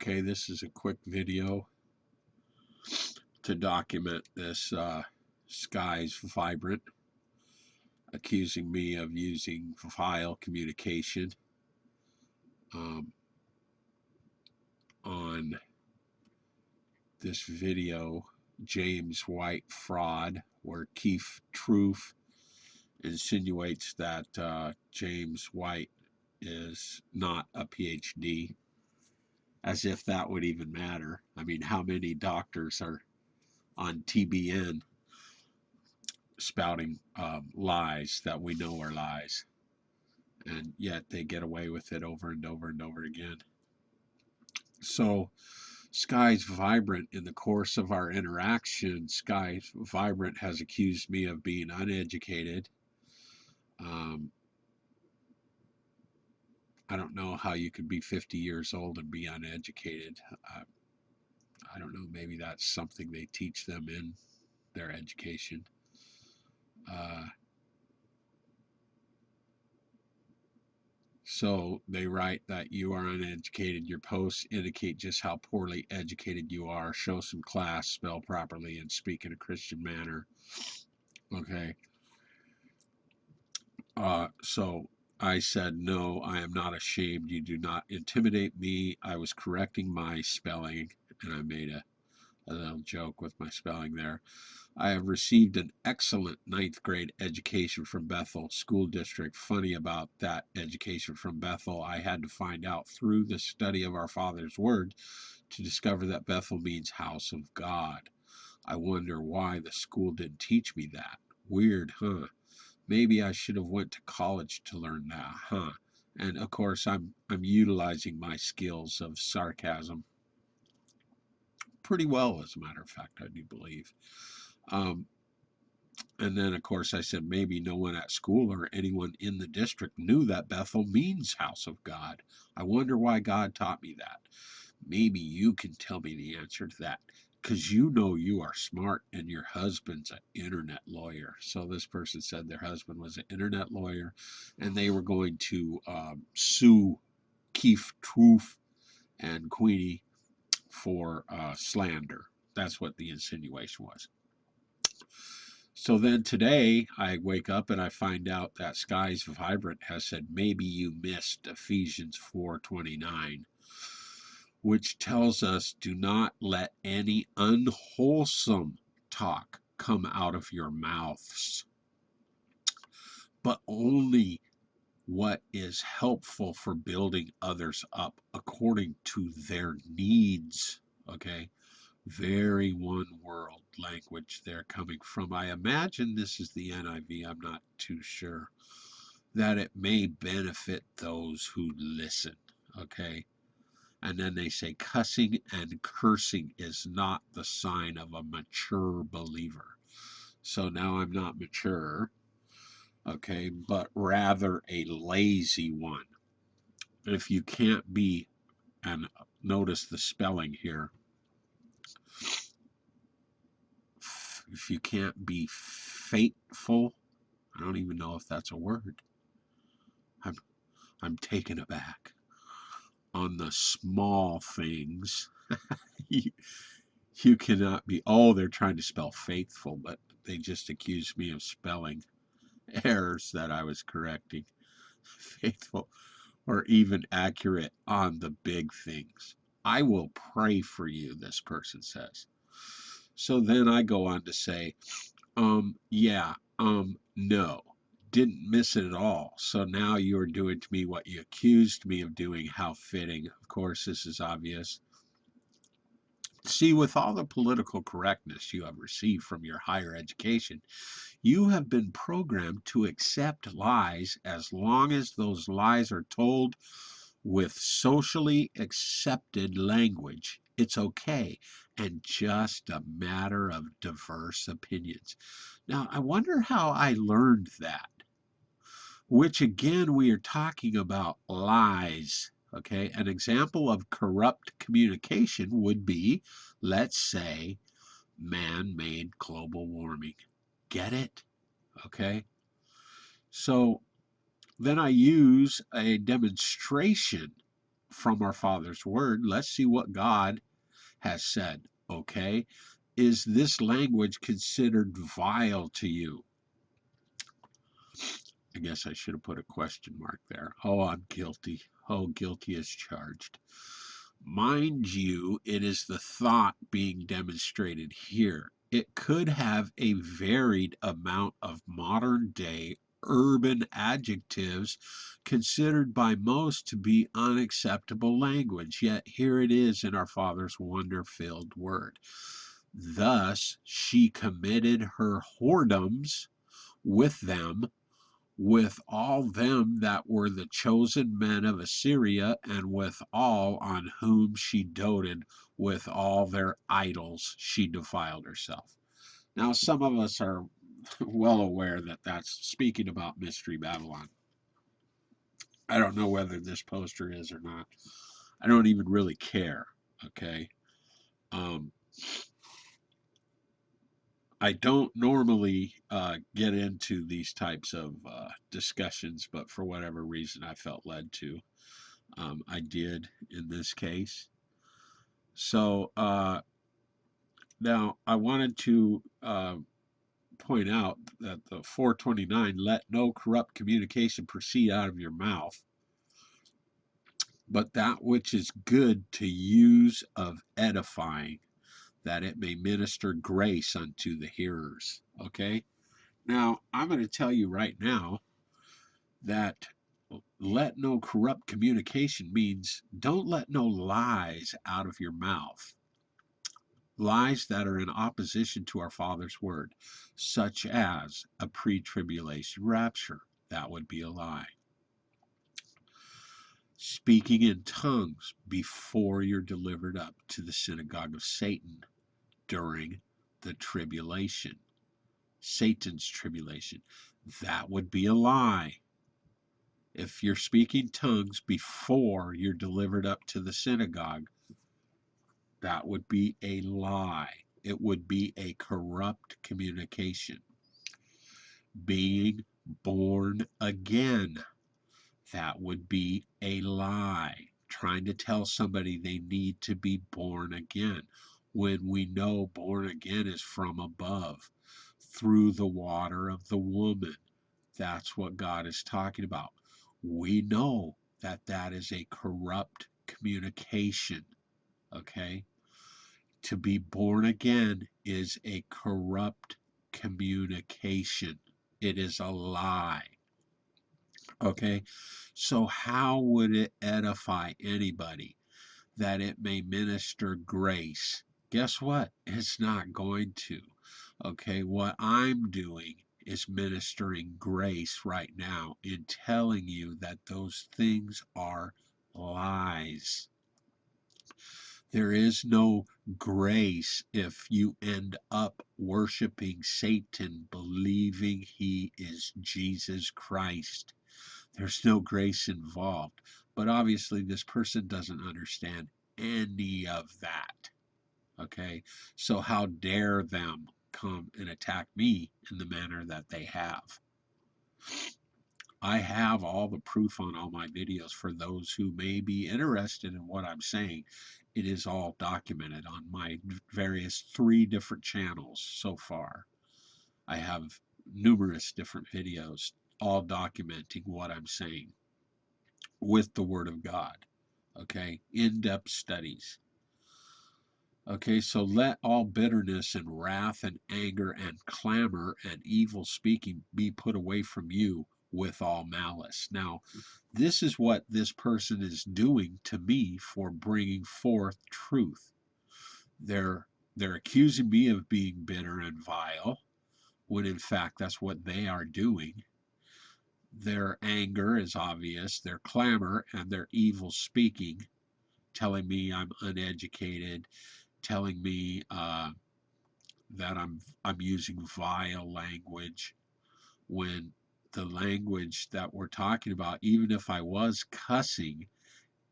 Okay, this is a quick video to document this Skies Vibrant accusing me of using vile communication um, on this video, James White Fraud, where Keith Truth insinuates that James White is not a PhD, as if that would even matter. I mean, how many doctors are on TBN spouting lies that we know are lies, and yet they get away with it over and over and over again. So Skies Vibrant, in the course of our interaction, Skies Vibrant has accused me of being uneducated. I don't know how you could be 50 years old and be uneducated. I don't know, maybe that's something they teach them in their education. So they write that you are uneducated. Your posts indicate just how poorly educated you are. Show some class, spell properly, and speak in a Christian manner. Okay. So I said, no, I am not ashamed. You do not intimidate me. I was correcting my spelling, and I made a little joke with my spelling there. I have received an excellent ninth grade education from Bethel School District. Funny about that education from Bethel, I had to find out through the study of our Father's Word to discover that Bethel means house of God. I wonder why the school didn't teach me that. Weird, huh? Maybe I should have went to college to learn that, huh? And of course, I'm utilizing my skills of sarcasm pretty well, as a matter of fact, I do believe. And then, of course, I said maybe no one at school or anyone in the district knew that Bethel means house of God. I wonder why God taught me that. Maybe you can tell me the answer to that, because you know you are smart and your husband's an internet lawyer. So this person said their husband was an internet lawyer, and they were going to sue Keith Truth and Queenie for slander. That's what the insinuation was. So then today I wake up and I find out that Skies Vibrant has said maybe you missed Ephesians 4:29, which tells us do not let any unwholesome talk come out of your mouths, but only what is helpful for building others up according to their needs. Okay, very one world language they're coming from. I imagine this is the NIV, I'm not too sure. That it may benefit those who listen. Okay. And then they say cussing and cursing is not the sign of a mature believer. So now I'm not mature, okay, but rather a lazy one. If you can't be, and notice the spelling here, if you can't be faithful, I don't even know if that's a word. I'm taken aback. On the small things, you cannot be. Oh, they're trying to spell faithful, but they just accused me of spelling errors that I was correcting. Faithful, or even accurate on the big things. I will pray for you, this person says. So then I go on to say, no, didn't miss it at all. So now you're doing to me what you accused me of doing. How fitting. Of course, this is obvious. See, with all the political correctness you have received from your higher education, you have been programmed to accept lies as long as those lies are told with socially accepted language. It's okay, and just a matter of diverse opinions. Now, I wonder how I learned that, which again, we are talking about lies. Okay, an example of corrupt communication would be, let's say, man-made global warming. Get it? Okay. So then I use a demonstration from our Father's Word. Let's see what God has said, okay? Is this language considered vile to you? I guess I should have put a question mark there. Oh, I'm guilty. Oh, guilty as charged. Mind you, it is the thought being demonstrated here. It could have a varied amount of modern day urban adjectives considered by most to be unacceptable language, yet here it is in our Father's wonder-filled word. Thus she committed her whoredoms with them, with all them that were the chosen men of Assyria, and with all on whom she doted, with all their idols she defiled herself. Now, some of us are well aware that that's speaking about Mystery Babylon. I don't know whether this poster is or not. I don't even really care, okay? I don't normally get into these types of discussions, but for whatever reason I felt led to. I did in this case. So now I wanted to point out that the 429, let no corrupt communication proceed out of your mouth, but that which is good to use of edifying, that it may minister grace unto the hearers. Okay? Now, I'm going to tell you right now that let no corrupt communication means don't let no lies out of your mouth. Lies that are in opposition to our Father's word, such as a pre-tribulation rapture. That would be a lie. Speaking in tongues before you're delivered up to the synagogue of Satan during the tribulation. Satan's tribulation. That would be a lie. If you're speaking tongues before you're delivered up to the synagogue, that would be a lie. It would be a corrupt communication. Being born again, that would be a lie. Trying to tell somebody they need to be born again, when we know born again is from above, through the water of the woman. That's what God is talking about. We know that that is a corrupt communication, okay? To be born again is a corrupt communication. It is a lie, okay? So how would it edify anybody that it may minister grace? Guess what? It's not going to, okay? What I'm doing is ministering grace right now in telling you that those things are lies. There is no grace if you end up worshiping Satan, believing he is Jesus Christ. There's no grace involved. But obviously this person doesn't understand any of that. Okay? So how dare them come and attack me in the manner that they have. I have all the proof on all my videos for those who may be interested in what I'm saying. It is all documented on my various 3 different channels so far. I have numerous different videos all documenting what I'm saying with the Word of God. Okay, in-depth studies. Okay, so let all bitterness and wrath and anger and clamor and evil speaking be put away from you with all malice. Now, this is what this person is doing to me for bringing forth truth. They're accusing me of being bitter and vile, when in fact that's what they are doing. Their anger is obvious, their clamor and their evil speaking, telling me I'm uneducated, telling me that I'm using vile language, when the language that we're talking about, even if I was cussing,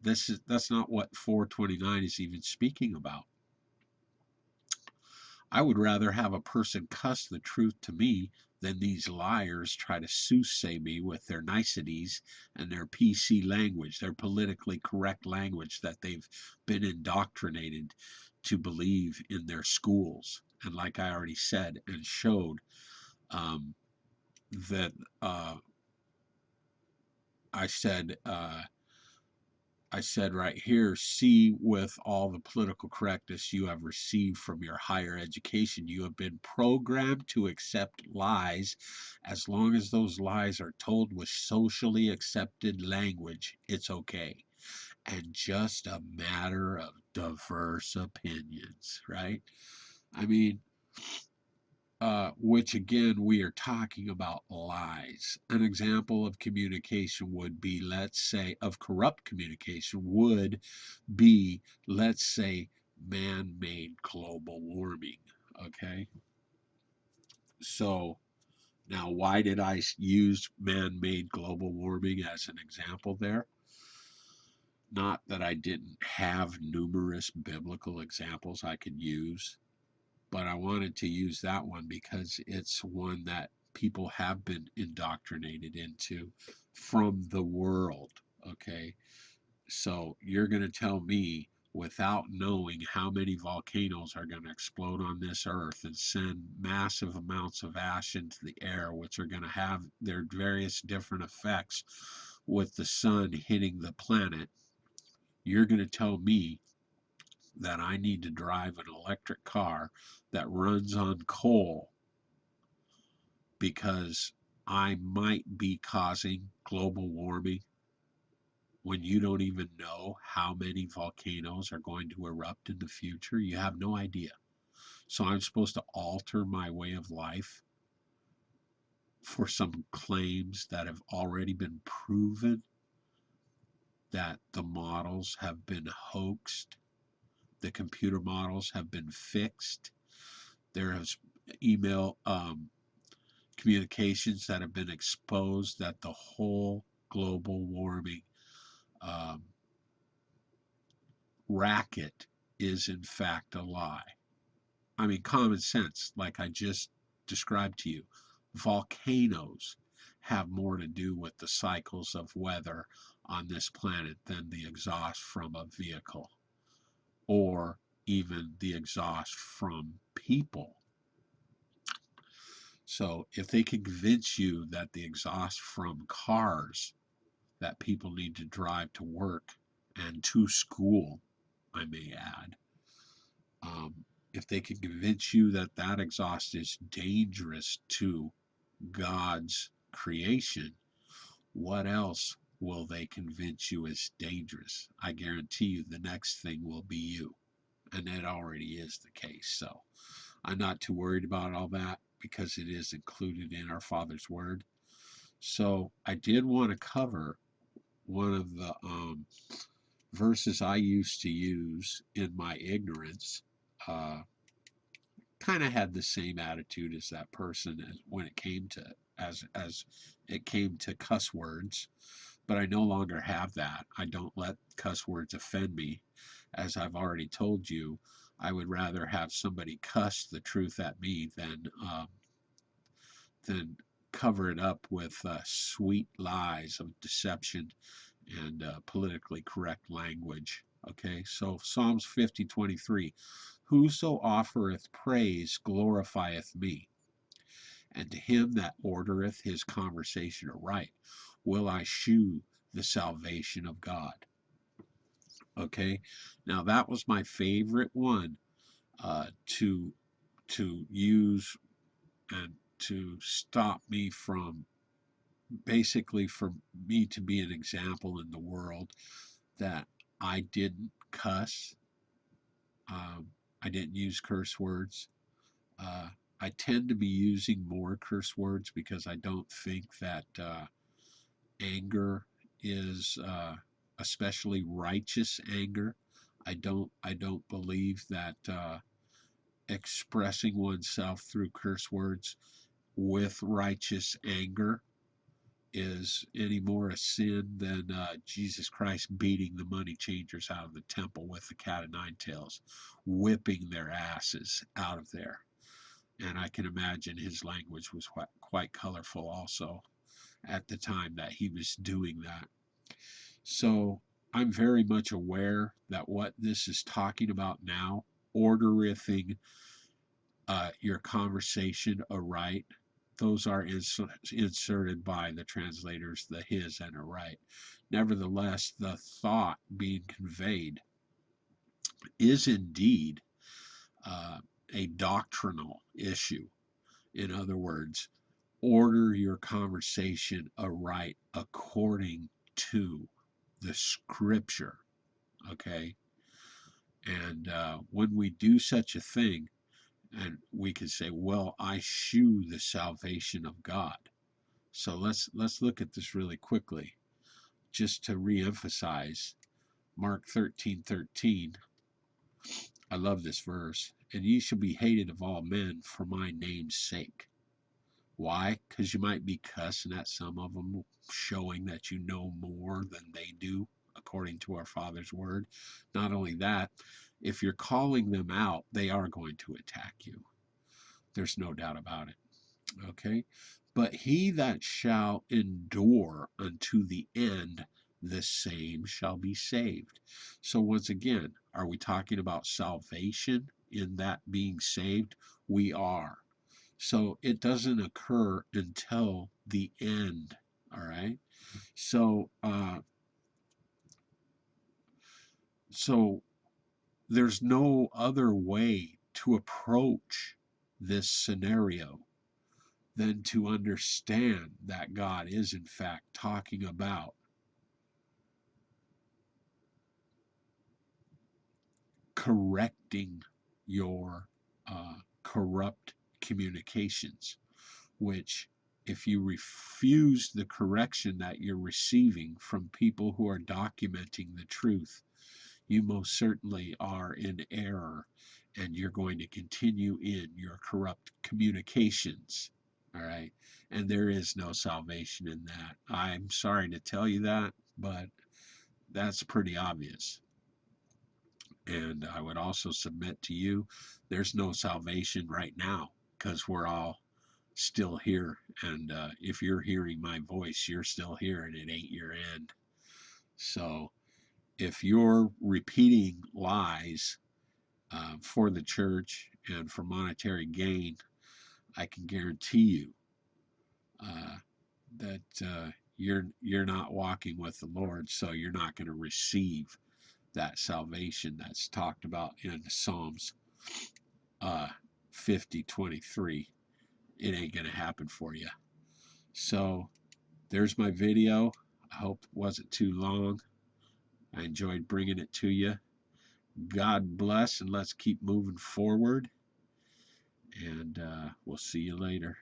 that's not what 429 is even speaking about. I would rather have a person cuss the truth to me then these liars try to soothsay me with their niceties and their PC language, their politically correct language that they've been indoctrinated to believe in their schools. And like I already said and showed, um, that I said, I said right here, see, with all the political correctness you have received from your higher education, you have been programmed to accept lies as long as those lies are told with socially accepted language. It's okay. And just a matter of diverse opinions, right? I mean, which again, we are talking about lies. An example of communication would be, let's say, of corrupt communication would be, let's say, man-made global warming. Okay. So now, why did I use man-made global warming as an example there? Not that I didn't have numerous biblical examples I could use, but I wanted to use that one because it's one that people have been indoctrinated into from the world. Okay. So you're going to tell me, without knowing how many volcanoes are going to explode on this earth and send massive amounts of ash into the air, which are going to have their various different effects with the sun hitting the planet, you're going to tell me that I need to drive an electric car that runs on coal because I might be causing global warming when you don't even know how many volcanoes are going to erupt in the future? You have no idea. So I'm supposed to alter my way of life for some claims that have already been proven, that the models have been hoaxed, the computer models have been fixed. There has email communications that have been exposed that the whole global warming um, racket is in fact a lie. I mean, common sense, like I just described to you. Volcanoes have more to do with the cycles of weather on this planet than the exhaust from a vehicle or even the exhaust from people. So if they can convince you that the exhaust from cars that people need to drive to work and to school, I may add, if they can convince you that that exhaust is dangerous to God's creation, what else will they convince you is dangerous? I guarantee you the next thing will be you. And that already is the case. So I'm not too worried about all that because it is included in our Father's Word. So I did want to cover one of the verses I used to use in my ignorance. Kind of had the same attitude as that person as when it came to as it came to cuss words, but I no longer have that. I don't let cuss words offend me. As I've already told you, I would rather have somebody cuss the truth at me than cover it up with sweet lies of deception and politically correct language. Okay, so Psalms 50:23, whoso offereth praise glorifieth me, and to him that ordereth his conversation aright will I shew the salvation of God. Okay, now that was my favorite one to use and to stop me from, basically for me to be an example in the world that I didn't cuss. I didn't use curse words. Uh, I tend to be using more curse words because I don't think that anger is especially righteous anger. I don't believe that expressing oneself through curse words with righteous anger is any more a sin than Jesus Christ beating the money changers out of the temple with the cat o' nine tails, whipping their asses out of there. And I can imagine his language was quite colorful also at the time that he was doing that. So I'm very much aware that what this is talking about now, orderithing your conversation aright, those are inserted by the translators, the his and aright. Nevertheless, the thought being conveyed is indeed a doctrinal issue. In other words, order your conversation aright according to the scripture. Okay? And when we do such a thing, and we can say, well, I shew the salvation of God. So let's look at this really quickly, just to reemphasize Mark 13:13. I love this verse. And ye shall be hated of all men for my name's sake. Why? Because you might be cussing at some of them, showing that you know more than they do, according to our Father's word. Not only that, if you're calling them out, they are going to attack you. There's no doubt about it. Okay? But he that shall endure unto the end, the same shall be saved. So once again, are we talking about salvation in that being saved? We are. So it doesn't occur until the end. All right. So so there's no other way to approach this scenario than to understand that God is in fact talking about correcting your corrupt communications, which, if you refuse the correction that you're receiving from people who are documenting the truth, you most certainly are in error, and you're going to continue in your corrupt communications. All right. And there is no salvation in that. I'm sorry to tell you that, but that's pretty obvious. And I would also submit to you, there's no salvation right now, because we're all still here. And if you're hearing my voice, you're still here, and it ain't your end. So if you're repeating lies for the church and for monetary gain, I can guarantee you that you're not walking with the Lord, so you're not going to receive that salvation that's talked about in Psalms 50:23. It ain't going to happen for you. So there's my video. I hope it wasn't too long. I enjoyed bringing it to you. God bless, and let's keep moving forward. And we'll see you later.